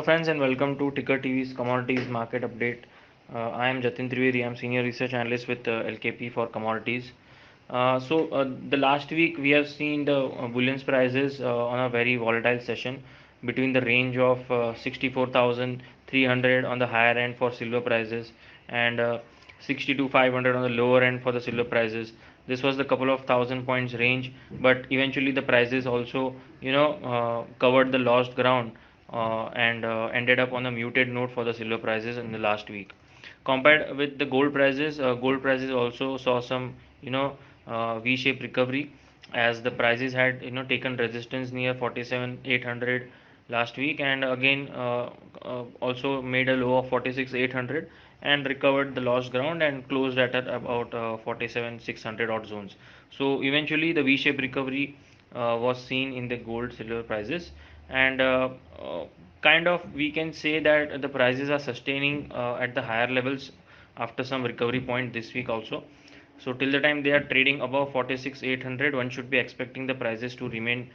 friends, and welcome to Ticker TV's Commodities Market Update. I am Jateen Trivedi. I am Senior Research Analyst with LKP for Commodities. The last week we have seen the bullion prices on a very volatile session between the range of 64,300 on the higher end for silver prices and 62,500 on the lower end for the silver prices. This was the couple of thousand points range, but eventually the prices also covered the lost ground and ended up on a muted note for the silver prices in the last week. Compared with the gold prices also saw some V-shaped recovery as the prices had taken resistance near 47,800 last week and again also made a low of 46,800 and recovered the lost ground and closed at about 47,600 odd zones. So eventually the V-shaped recovery was seen in the gold silver prices and kind of we can say that the prices are sustaining at the higher levels after some recovery point this week also. So till the time they are trading above 46,800, one should be expecting the prices to remain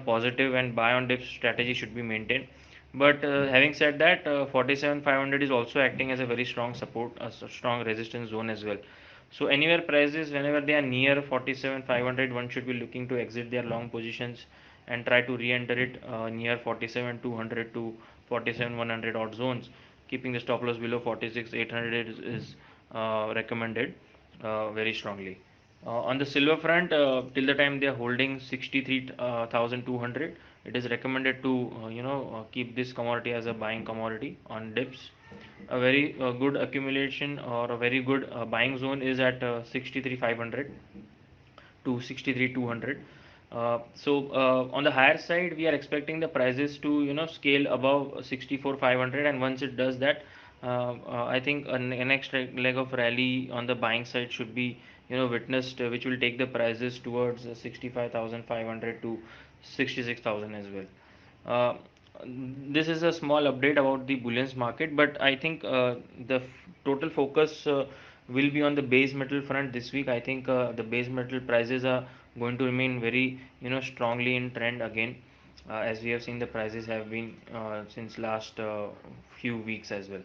positive and buy on dips strategy should be maintained. But having said that, 47,500 is also acting as a very strong support, a strong resistance zone as well. So anywhere prices whenever they are near 47,500, one should be looking to exit their long positions and try to re-enter it near 47,200 to 47,100 odd zones. Keeping the stop loss below 46,800 is recommended very strongly. On the silver front, till the time they are holding 63,200, it is recommended to keep this commodity as a buying commodity on dips. A very good accumulation or a very good buying zone is at 63,500 to 63,200. On the higher side, we are expecting the prices to scale above 64,500, and once it does that, I think a next leg of rally on the buying side should be witnessed, which will take the prices towards 65,500 to 66,000 as well. Uh, this is a small update about the bullions market, but I think the total focus will be on the base metal front this week. I think the base metal prices are going to remain very strongly in trend again, as we have seen the prices have been since last few weeks as well.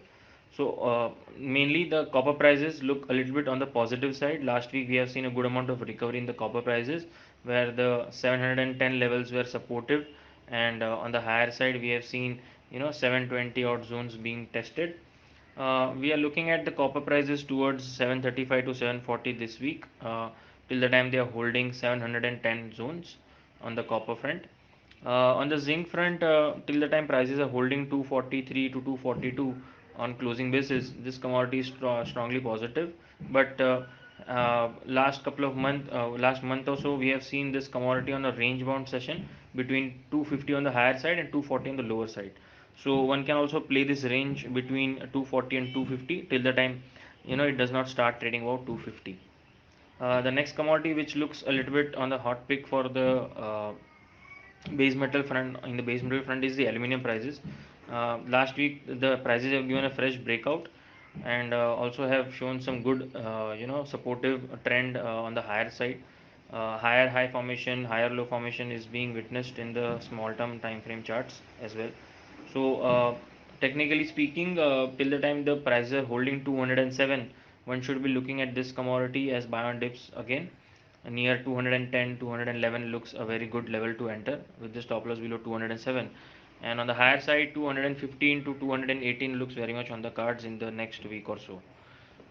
So mainly the copper prices look a little bit on the positive side. Last week we have seen a good amount of recovery in the copper prices, where the 710 levels were supportive, and on the higher side we have seen 720 odd zones being tested. We are looking at the copper prices towards 735 to 740 this week, till the time they are holding 710 zones on the copper front. On the zinc front, till the time prices are holding 243 to 242 on closing basis, this commodity is strongly positive. But last month or so, we have seen this commodity on a range bound session between 250 on the higher side and 240 on the lower side. So one can also play this range between 240 and 250 till the time it does not start trading about 250. The next commodity which looks a little bit on the hot pick for the base metal front in the base metal front is the aluminum prices. Last week the prices have given a fresh breakout and also have shown some good supportive trend on the higher side. Higher high formation, higher low formation is being witnessed in the small term time frame charts as well. So technically speaking, till the time the prices are holding 207, one should be looking at this commodity as buy on dips again. Near 210, 211 looks a very good level to enter with the stop loss below 207. And on the higher side, 215 to 218 looks very much on the cards in the next week or so.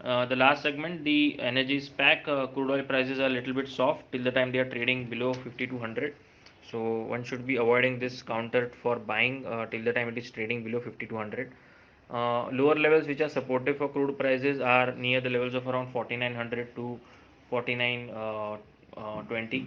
The last segment, the energy SPAC, crude oil prices are a little bit soft till the time they are trading below 5200. So one should be avoiding this counter for buying till the time it is trading below 5200. Lower levels which are supportive for crude prices are near the levels of around 4900 to 4920.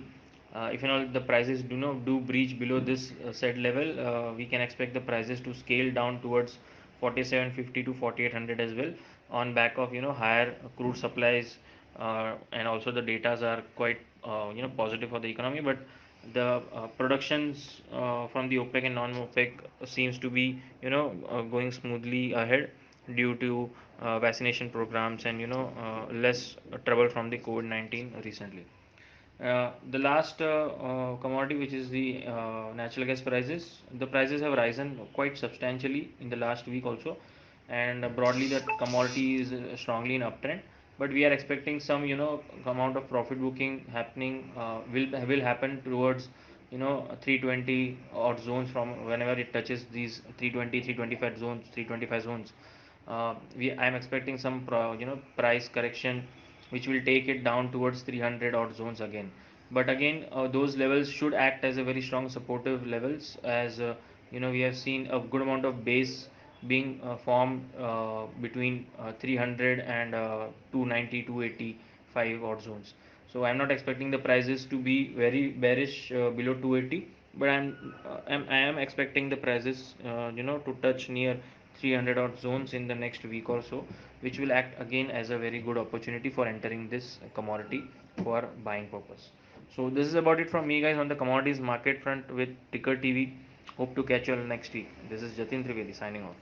If the prices do breach below this said level, we can expect the prices to scale down towards 4750 to 4800 as well, on back of higher crude supplies, and also the datas are quite positive for the economy. But the productions from the OPEC and non-OPEC seems to be going smoothly ahead due to vaccination programs and less trouble from the COVID-19 recently. The last commodity, which is the natural gas prices, the prices have risen quite substantially in the last week also, and broadly that commodity is strongly in uptrend. But we are expecting some, amount of profit booking happening, will happen towards, 320 odd zones from whenever it touches these 320, 325 zones, 325 zones. I am expecting some price correction which will take it down towards 300 odd zones again. But again, those levels should act as a very strong supportive levels, as we have seen a good amount of base being formed between 300 and 290, 285 odd zones. So I'm not expecting the prices to be very bearish below 280, but I am expecting the prices to touch near 300 odd zones in the next week or so, which will act again as a very good opportunity for entering this commodity for buying purpose. So this is about it from me, guys, on the commodities market front with Ticker TV. Hope to catch you all next week. This is Jateen Trivedi signing off.